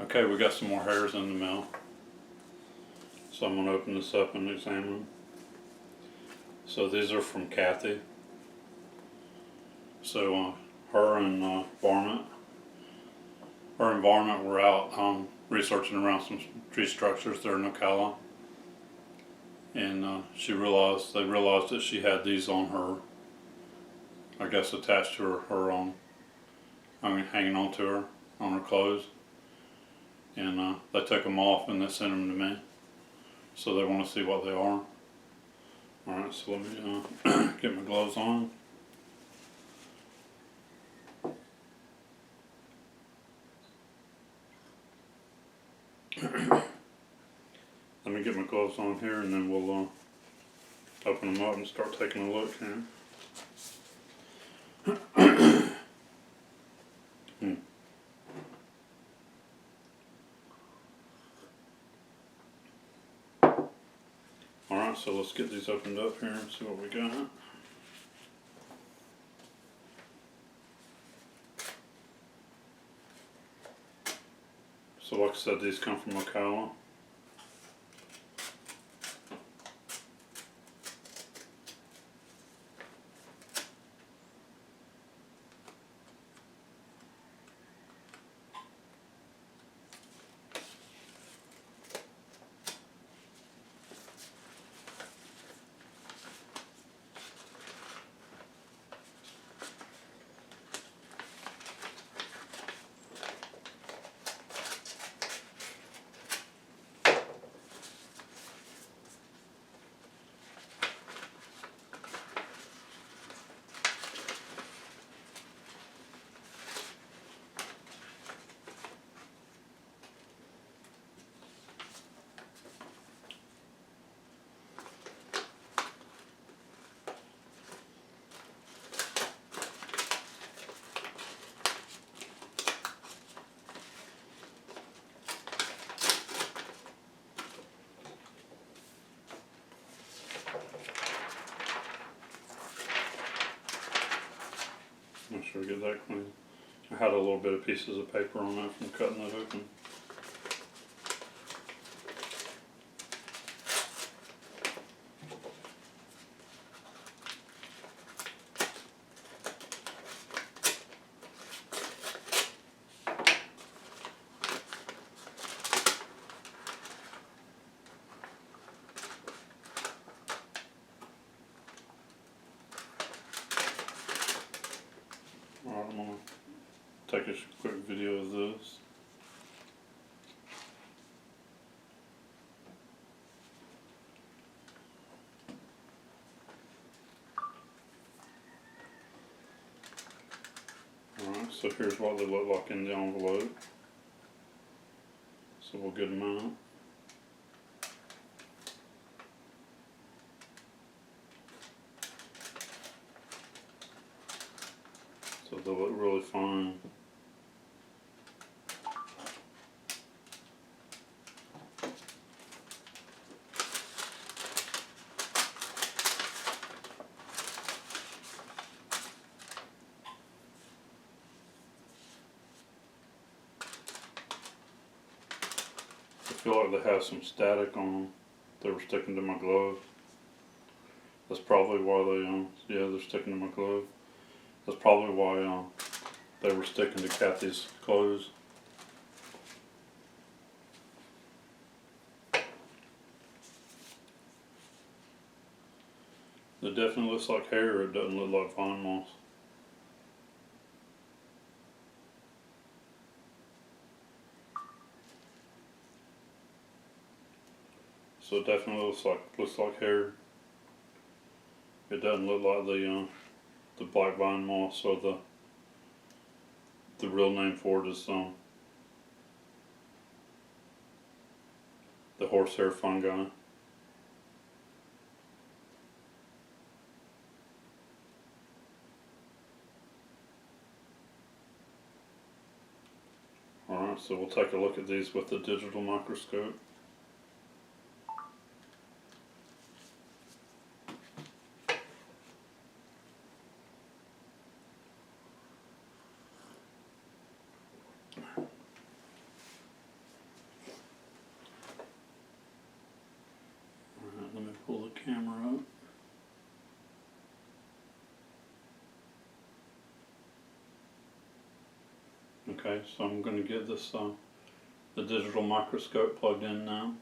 Okay, we got some more hairs in the mail. So I'm going to open this up and examine them. So these are from Kathy. So her and Varmint. Her and Varmint were out researching around some tree structures there in Ocala. And they realized that she had these on her, I guess attached to her hanging on to her on her clothes. And they took them off and they sent them to me. So they want to see what they are. Alright, so let me get my gloves on. Let me get my gloves on here and then we'll open them up and start taking a look here. Alright, so let's get these opened up here and see what we got. So like I said, these come from Ocala. Make sure we get that clean. I had a little bit of pieces of paper on that from cutting it open. Alright, I'm going to take a quick video of this. Alright, so here's what they look like in the envelope. So we'll get them out. So they look really fine. I feel like they have some static on them. They were sticking to my glove. That's probably why they, yeah, they're sticking to my glove. That's probably why they were sticking to Kathy's clothes. It definitely looks like hair, it doesn't look like vine moss. So it definitely looks like hair. It doesn't look like the black vine moss, or the real name for it is the horsehair fungi. Alright, so we'll take a look at these with the digital microscope. Okay, so I'm going to get this the digital microscope plugged in now.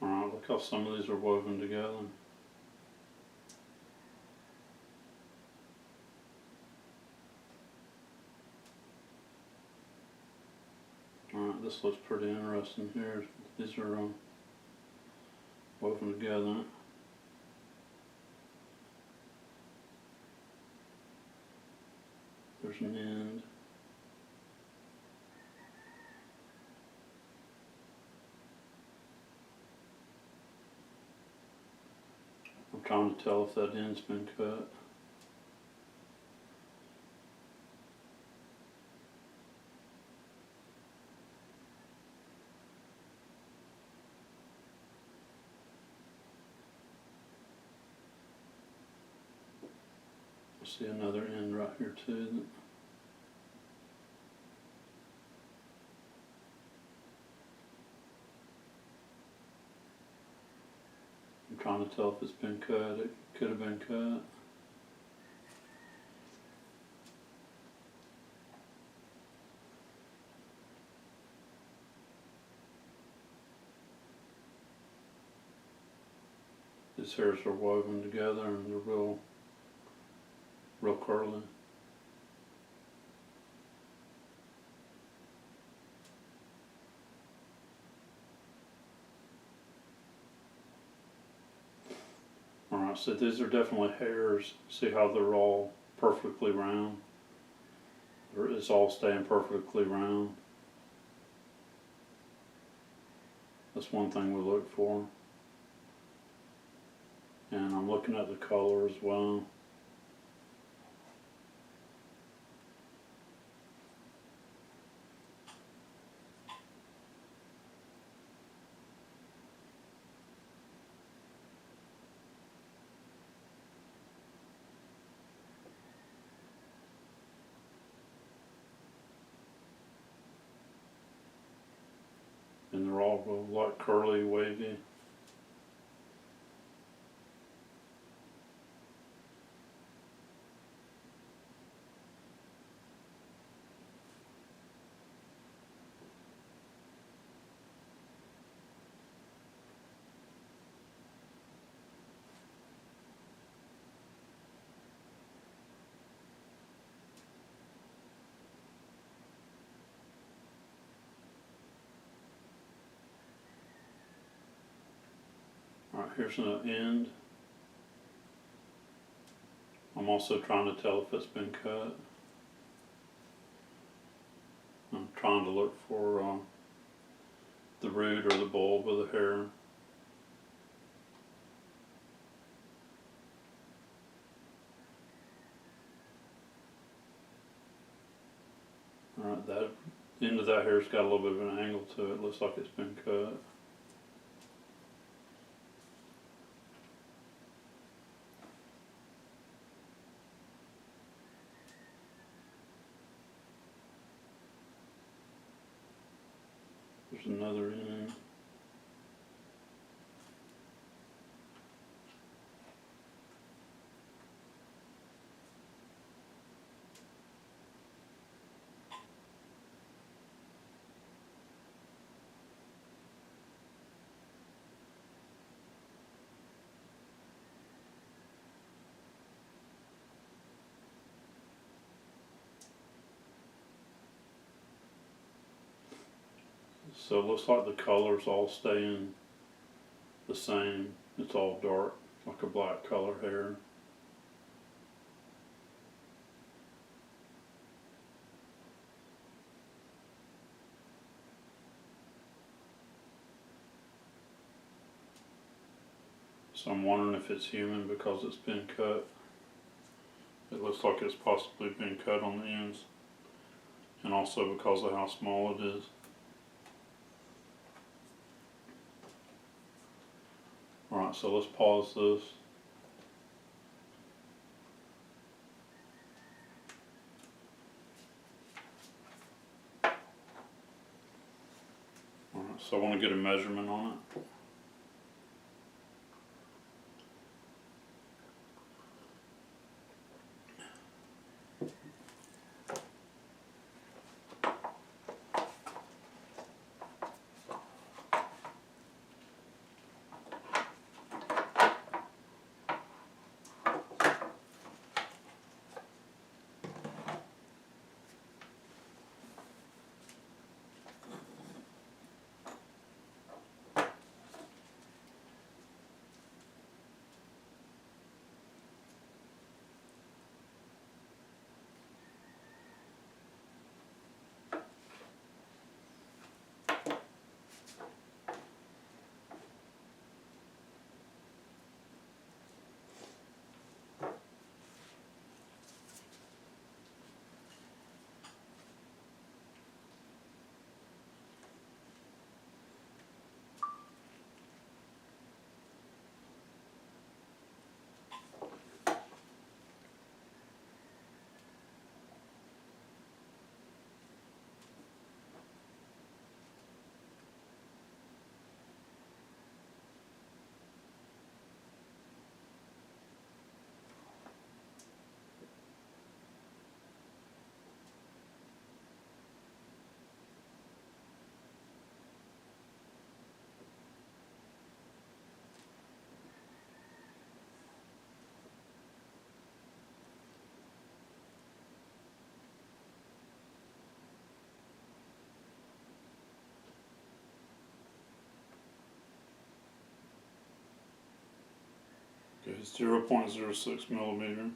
Alright, look how some of these are woven together. Alright, this looks pretty interesting here. These are woven together. There's an end. I'm trying to tell if that end's been cut. I see another end right here too. I'm trying to tell if it's been cut. It could have been cut. These hairs are woven together and they're real curly. Alright, so these are definitely hairs. See how they're all perfectly round? It's all staying perfectly round. That's one thing we look for. And I'm looking at the color as well. And they're all like curly, wavy. Alright, here's an end. I'm also trying to tell if it's been cut. I'm trying to look for the root or the bulb of the hair. Alright, the end of that hair's got a little bit of an angle to it. Looks like it's been cut. There's another end. So it looks like the colors all staying the same. It's all dark, like a black color hair. So I'm wondering if it's human because it's been cut. It looks like it's possibly been cut on the ends. And also because of how small it is. Alright, so let's pause this. Alright, so I want to get a measurement on it. Okay, 0.06 millimeter.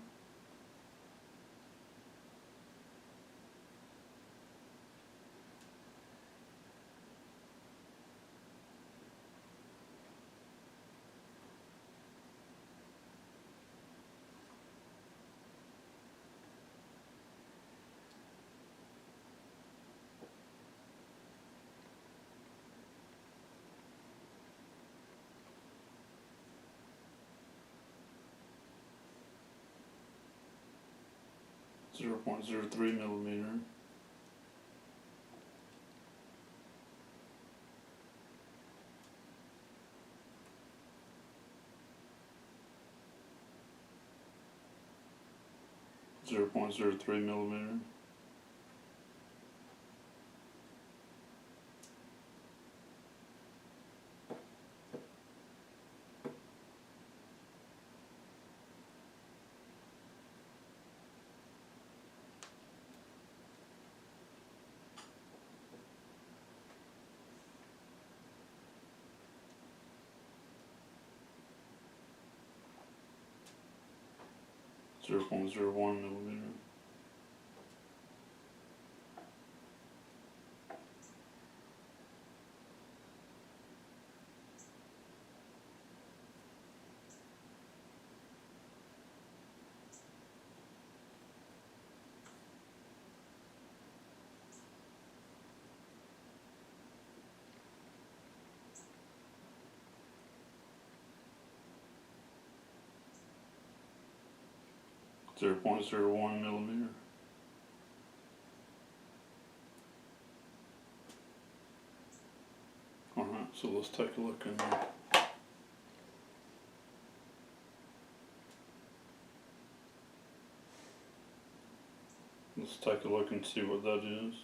Zero point 0.03 millimeter. Zero point 0.03 millimeter. 0.01 millimeter. 0.01 millimeter. So let's take a look in there. Let's take a look and see what that is.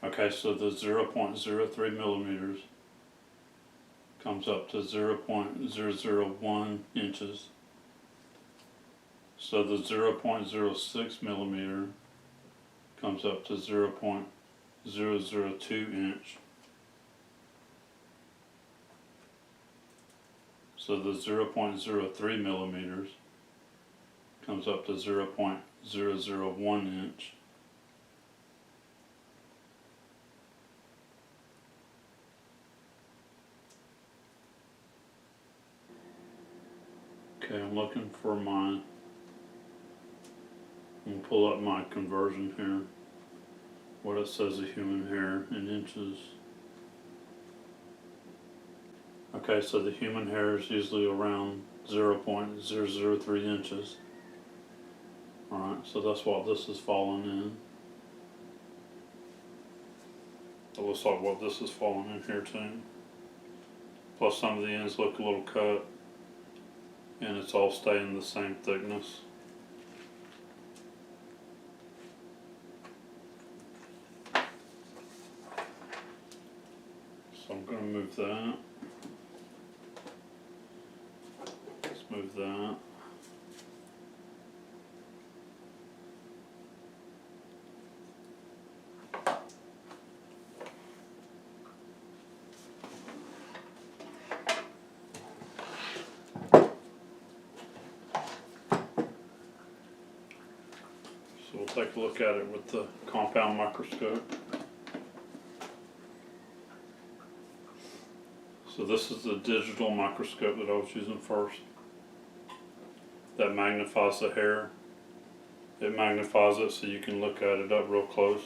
Okay, so the 0.03 millimeters comes up to 0.001 inches. So the 0.06 millimeter comes up to 0.002 inch. So the 0.03 millimeters comes up to 0.001 inch. Okay, I'm looking for I'm gonna pull up my conversion here, what it says a human hair in inches. Okay, so the human hair is usually around 0.003 inches. Alright, so that's what this is falling in. It looks like what this is falling in here too. Plus some of the ends look a little cut, and it's all staying the same thickness. So I'm going to move that. Let's move that. So we'll take a look at it with the compound microscope. So this is the digital microscope that I was using first. That magnifies the hair. It magnifies it so you can look at it up real close.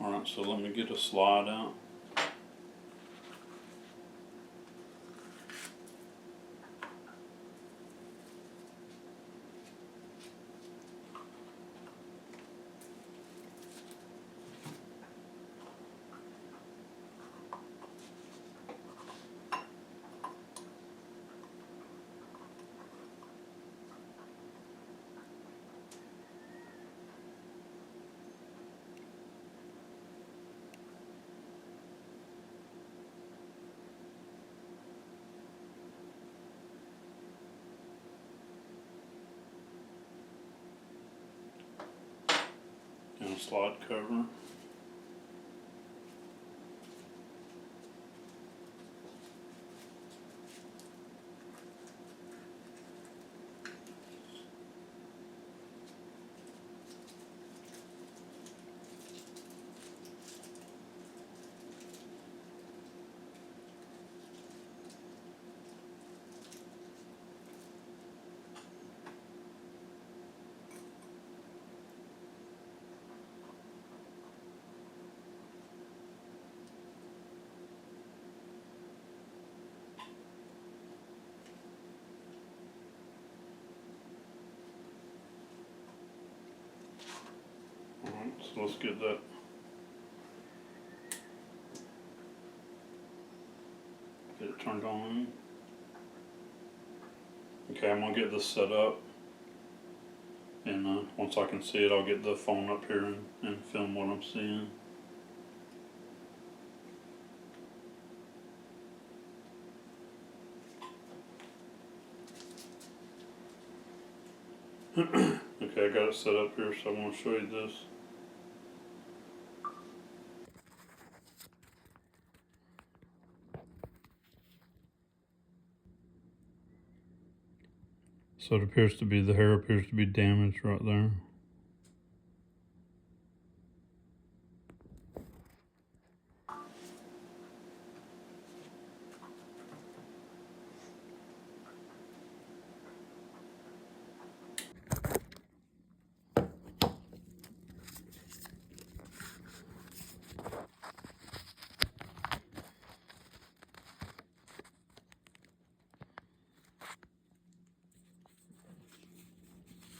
Alright, so let me get a slide out. And a slide cover. Alright, so let's get that. Get it turned on. Okay, I'm gonna get this set up, and once I can see it, I'll get the phone up here and film what I'm seeing. Okay, I got it set up here, so I want to show you this. So it appears to be, the hair appears to be damaged right there.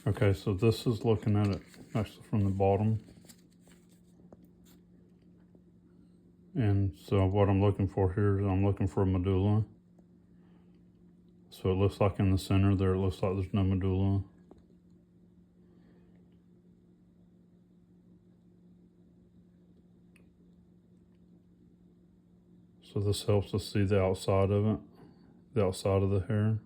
Okay, so this is looking at it actually from the bottom. And so what I'm looking for here is I'm looking for a medulla. So it looks like in the center there, it looks like there's no medulla. So this helps us see the outside of it, the outside of the hair.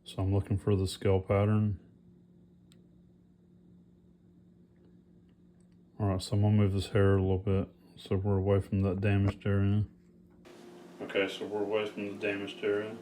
So I'm looking for the scale pattern. All right, so I'm gonna move this hair a little bit so we're away from that damaged area. Okay, so we're away from the damaged area.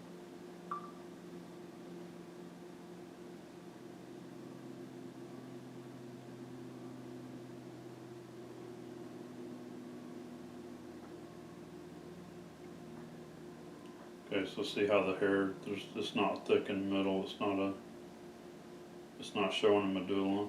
Okay, so see how the hair, it's not thick in the middle, it's not showing a medulla.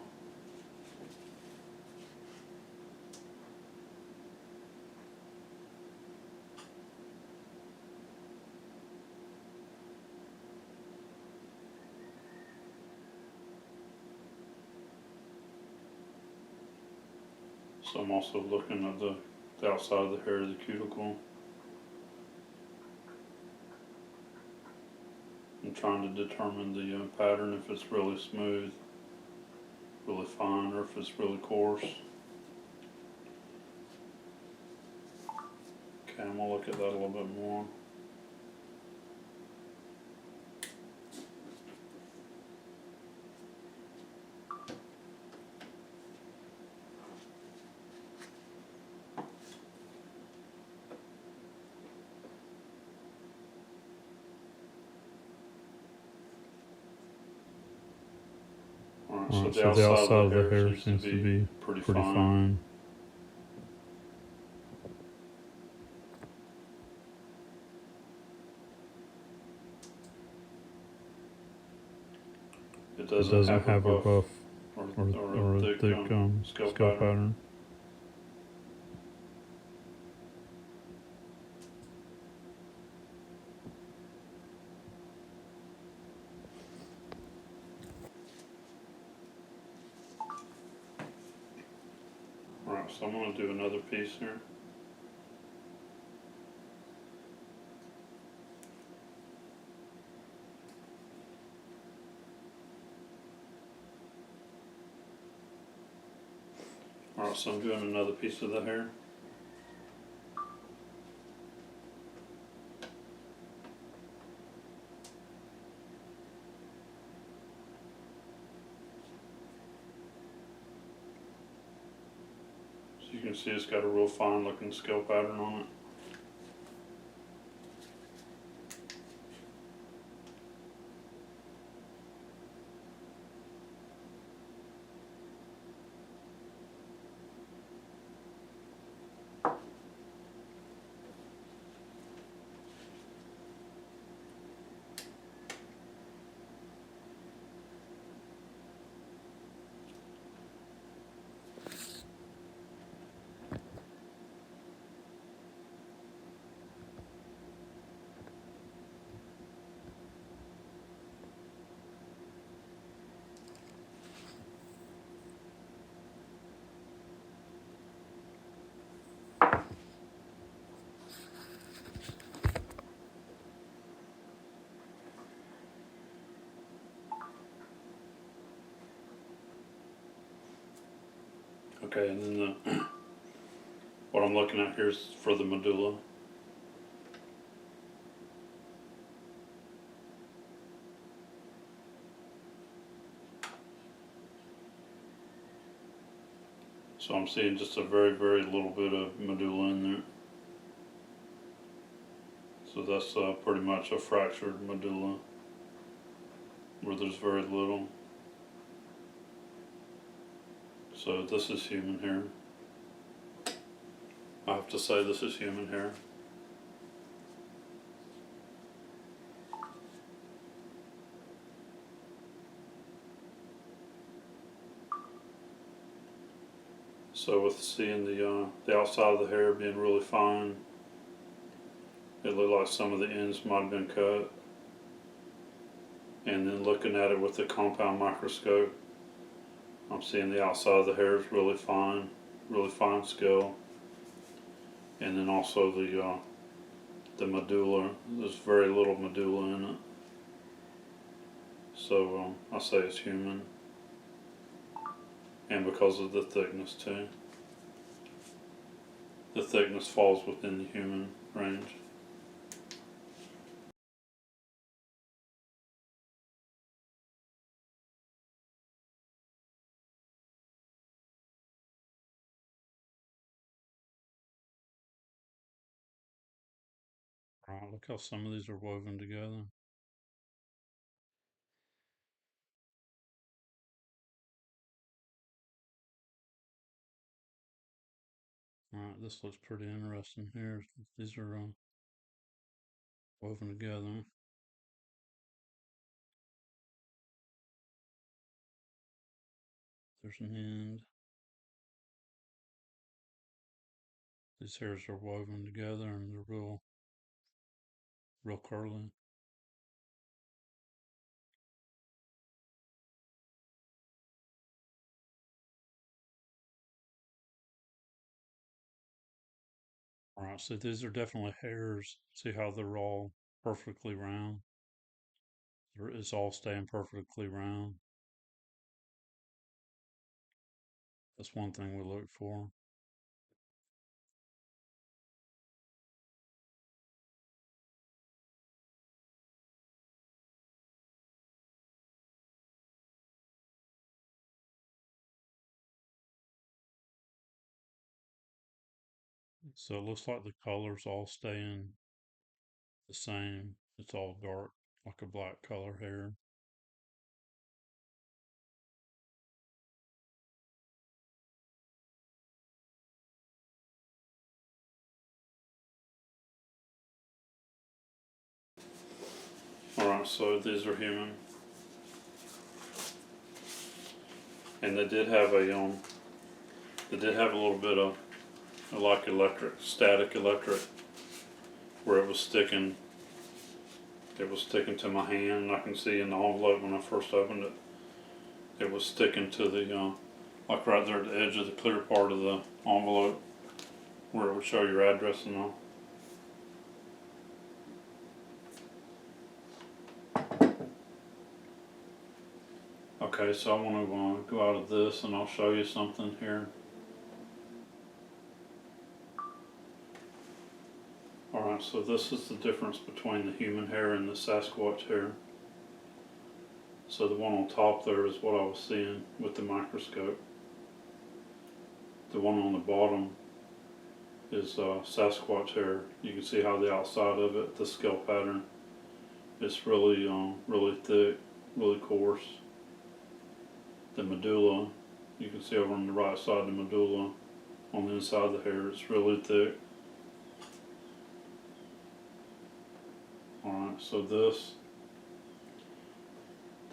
So I'm also looking at the outside of the hair, the cuticle. I'm trying to determine the pattern, if it's really smooth, really fine, or if it's really coarse. Okay, I'm gonna look at that a little bit more. Alright, so the outside of the hair seems to be pretty fine. It doesn't have a buff or a thick scale pattern. Alright, so I'm going to do another piece here. Alright, so I'm doing another piece of the hair. So you can see it's got a real fine looking scale pattern on it. Okay, and then what I'm looking at here is for the medulla. So I'm seeing just a very, very little bit of medulla in there. So that's pretty much a fractured medulla, where there's very little. So this is human hair. I have to say this is human hair. So with seeing the outside of the hair being really fine, it looked like some of the ends might have been cut. And then looking at it with the compound microscope, I'm seeing the outside of the hair is really fine scale. And then also the medulla, there's very little medulla in it. So I say it's human. And because of the thickness too. The thickness falls within the human range. Right, look how some of these are woven together. Alright, this looks pretty interesting here. These are woven together. There's an end. These hairs are woven together and they're real curly. Alright, so these are definitely hairs. See how they're all perfectly round? It's all staying perfectly round. That's one thing we look for. So it looks like the colors all staying the same. It's all dark, like a black color hair. Alright, so these are human. And they did have a little bit of like static electric, where it was sticking to my hand, and I can see in the envelope when I first opened it, it was sticking to the like right there at the edge of the clear part of the envelope, where it would show your address and all. Okay, so I want to go out of this and I'll show you something here. Alright, so this is the difference between the human hair and the Sasquatch hair. So the one on top there is what I was seeing with the microscope. The one on the bottom is Sasquatch hair. You can see how the outside of it, the scale pattern, it's really thick, really coarse. The medulla, you can see over on the right side of the medulla, on the inside of the hair, it's really thick. Alright, so this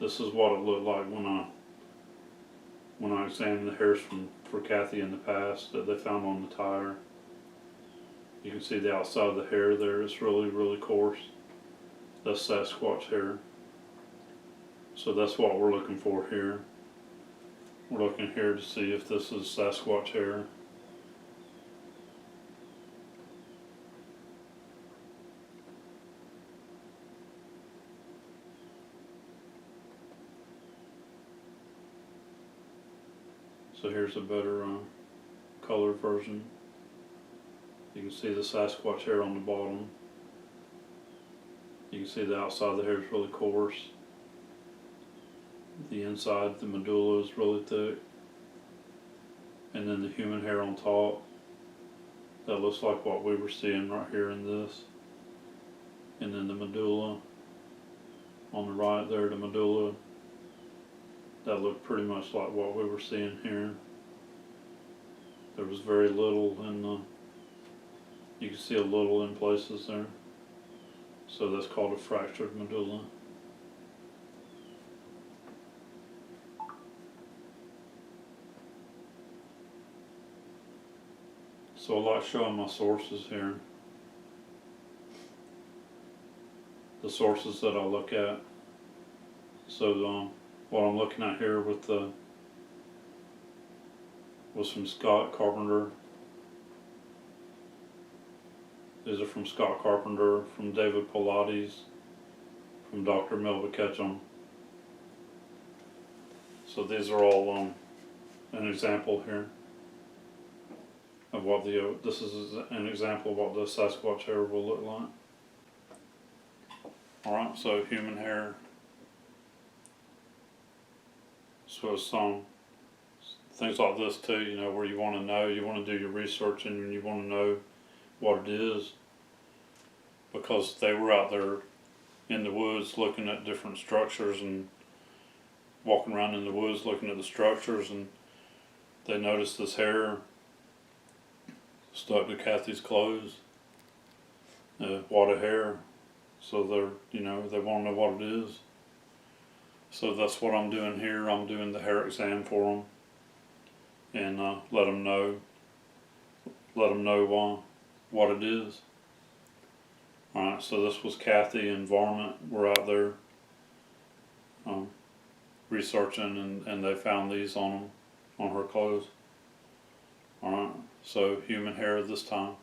is what it looked like when I examined the hairs for Kathy in the past that they found on the tire. You can see the outside of the hair there, it's really coarse. That's Sasquatch hair. So that's what we're looking for here. We're looking here to see if this is Sasquatch hair. So here's a better color version. You can see the Sasquatch hair on the bottom. You can see the outside of the hair is really coarse. The inside, the medulla is really thick. And then the human hair on top, that looks like what we were seeing right here in this. And then the medulla on the right there, the medulla, that looked pretty much like what we were seeing here. There was very little in the, you can see a little in places there. So that's called a fractured medulla. So I like showing my sources here. The sources that I look at. So what I'm looking at here with the was from Scott Carpenter. These are from Scott Carpenter, from David Pilates, from Dr. Melva Ketchum. So these are all an example here of what this is an example of what the Sasquatch hair will look like. Alright, so human hair. So some things like this too, you know, where you want to know, you want to do your research and you want to know what it is, because they were out there in the woods looking at different structures and walking around in the woods looking at the structures, and they noticed this hair stuck to Kathy's clothes, wad of hair. So they're, you know, they want to know what it is. So that's what I'm doing here. I'm doing the hair exam for them, and let them know what it is. Alright, so this was Kathy and Varmint were out there researching, and they found these on her clothes. Alright, so human hair this time.